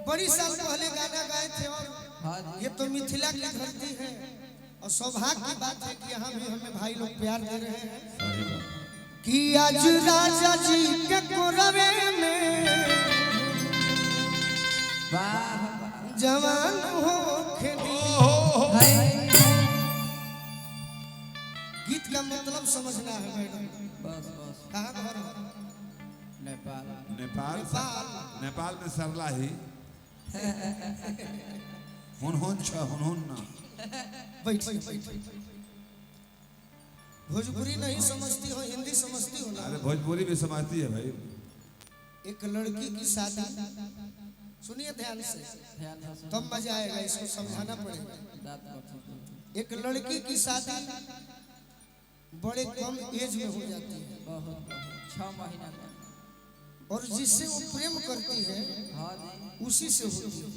बड़ी साल पहले गाना गाए थे और ये तो मिथिला की धरती है और सौभाग्य की बात है कि यहाँ भी हमें भाई लोग प्यार दे रहे हैं कि आज राजा जी के कोरवे में जवान हो खेती। गीत का मतलब समझना है मैडम। बस कहाँ घर है? नेपाल नेपाल में सरला ही हुन ना बैठ भोजपुरी नहीं समझती हो, हिंदी समझती हो ना? अरे भोजपुरी भी समझती है भाई। एक लड़की की शादी, सुनिए ध्यान से तब मजा आएगा, इसको समझाना पड़ेगा। एक लड़की की शादी बड़े कम एज में हो जाती है, 6 महीना में, और जिससे वो प्रेम करती है उसी से होती है।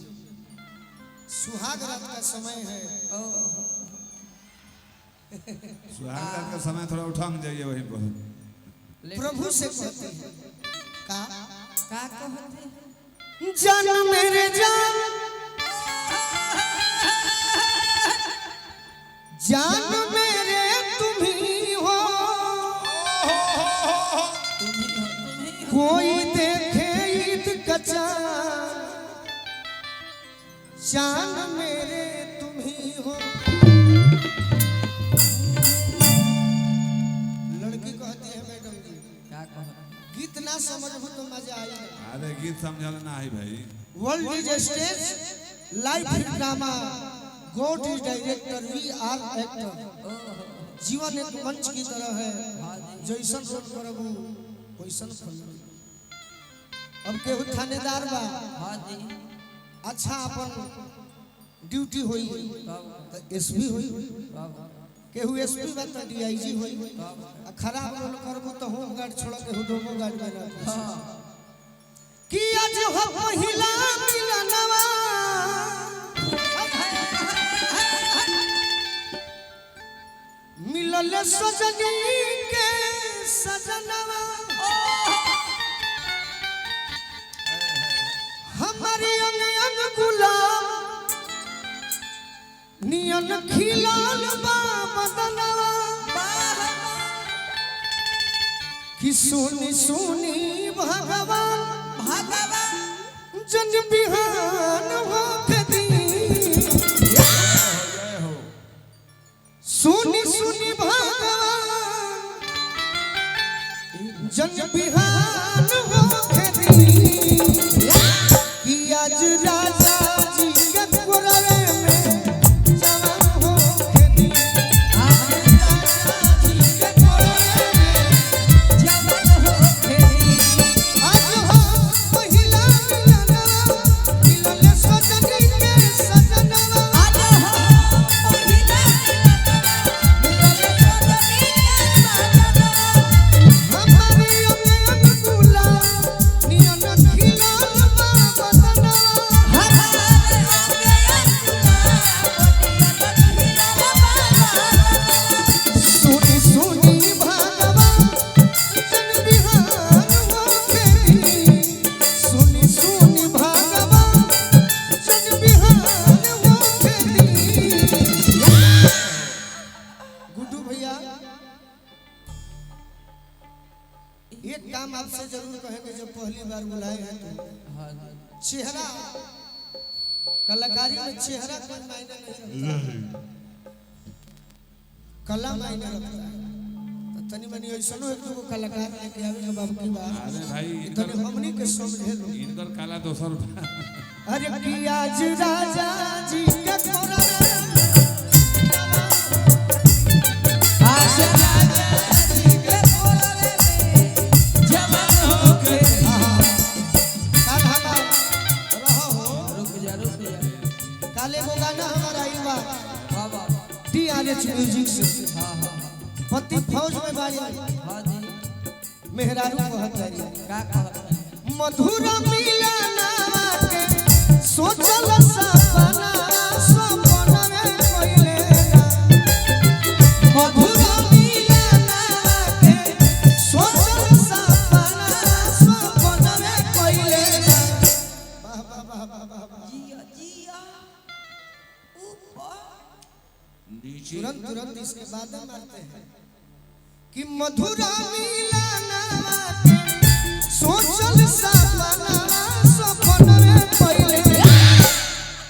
सुहाग रात का समय है, सुहाग रात का समय थोड़ा उठंग जाइए वहीं पर। प्रभु से कहते हैं का कहते हैं जान मेरे जान, जान मेरे तुम ही हो, कोई देखे ईद का चांद, जान मेरे तुम ही हो। लड़की कहती है मैडम जी क्या कहते गीत ना समझबो तो मजा आई। अरे गीत समझल ना है भाई। World is stage, life is drama, God is director, we are actor. जीवन एक मंच की तरह है, जैसन रोल करबू वैसन फल। अब केहू थानेदार बा, अच्छा अपन ड्यूटी होई तो एसपी होई, केहू एसपी बा तो डीआईजी होई, खराब रोल करबू तो होम गार्ड छोड़ के हुडोमो गार्ड बना कि आज हो पहिला मिलनवा, मिलल सजनी के सजनवा, हमारी अंग अंग गुलाब नियन खिलाल बा बदनवा, कि सुनी सुनी भगवान जन बिहान हो कदी, सुनी सुनी भगवान जन बिहान हो कदी, कि आज राजा जी के कोरवे में जवान हो कदी, आज राजा जी के कोरवे में जवान हो कदी, आज हो पहिला मिलनवा, मिलल सजनी के सजनवा, आज हो पहिला मिलनवा, हमारी अंग गुलाब नियन खिलाल बा बदनवा, सुनी सुनी भगवान जन बिहान हो खेती, सुनी सुनी भगवान जन बिहान हो खेती। गुड्डू भैया एक काम आपसे जरूर कहेंगे, जो पहली बार बुलाए हैं तो चेहरा, कलाकारी में चेहरा कोई मायने नहीं रखता, कला मायने रखता है। तो तनी मनी ऐसा एक दो कलाकार लेके आवे के बाबू की बात। अरे भाई तनी हमनी के समझे लो। इनकर काला दोसर अरे कि आज राजा जी के कोरवे आज राजा जी के कोरवे में जवान हो के रहो। रुक जा काले को गाना हमारा आई बा बाबा DRH म्यूजिक से। पति फौज में बाड़ी मेहरारू कहतारी का कहते मधुर मिलनवा के सोचल सपना, सपना में कोइले मधुर मिलनवा के सोचल सपना, सपना में कोइले। वाह वाह वाह वाह। जिया जिया ऊपर नीचे तुरंत तुरंत इसके बाद मारते हैं कि मधुरा मिलनवा के सोचल सपना सपन में पहिले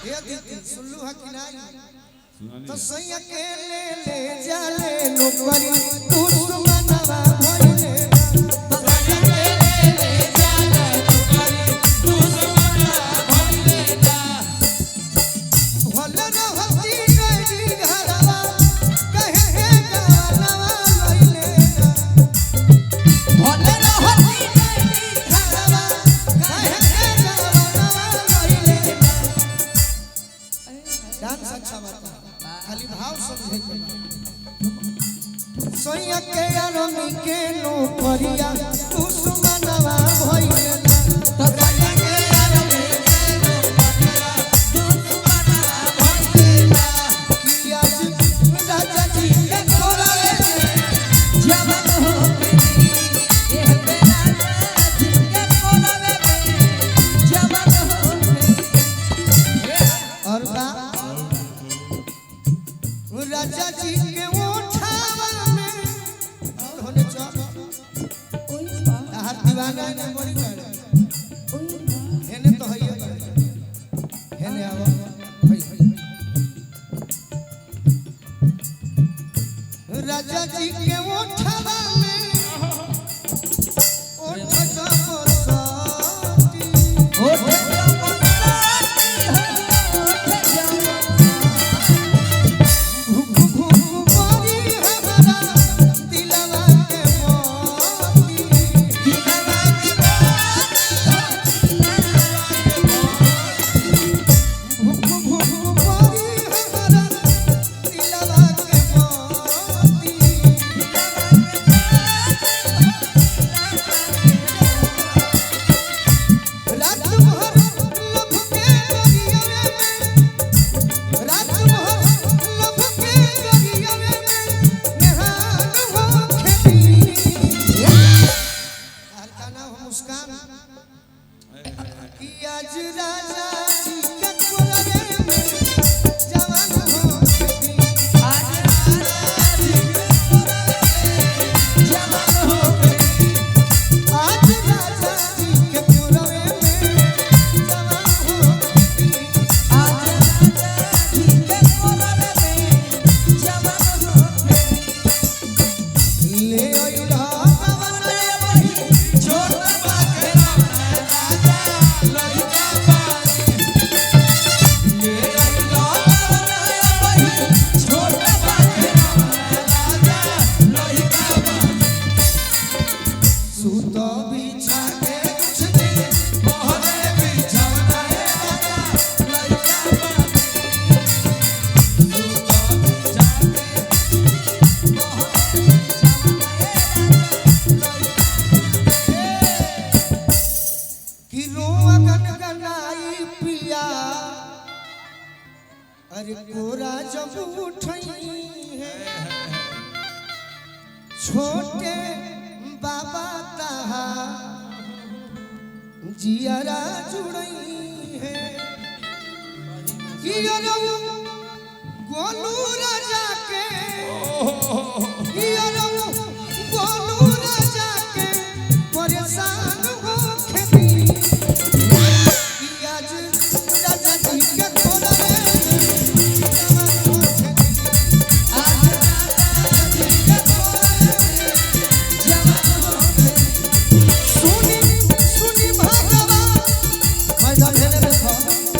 ये दीदी सुल्लू है कि नहीं तो सही अकेले ले जाले नौकरी दुश्मनवा भइले तो सही अकेले ले जाले नौकरी दुश्मनवा भइले भल रहती गई घरवा कहे के गानवा लइले भल रहती गई घरवा कहे के गानवा लइले डांस अच्छा बता खाली भाव समझे के सोया के आरमी के नौकरिया दुश्मनवा भइले तो सोया के आरमी के नौकरिया दुश्मनवा भइले कि आज राजा जी के कोरावे जवान हो गई ए बेरा जी के कोरावे जवान हो गई और बा राजा जी के उठावा में होने हर दीवाना ने बड़ी करे हेने तो हइए करे हेने आवा राजा जी के उठावा में उठ जाती अरे कोरा जब उठई है छोटे बाबा तहा जियारा जुड़ई है गोलू राजा के गोलू राजा के परेशान हो खेती आज राजा जी के खोला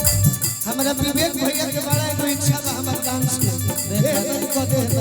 विवेक भैया के बड़ा एगो इच्छा बा हमर डांस के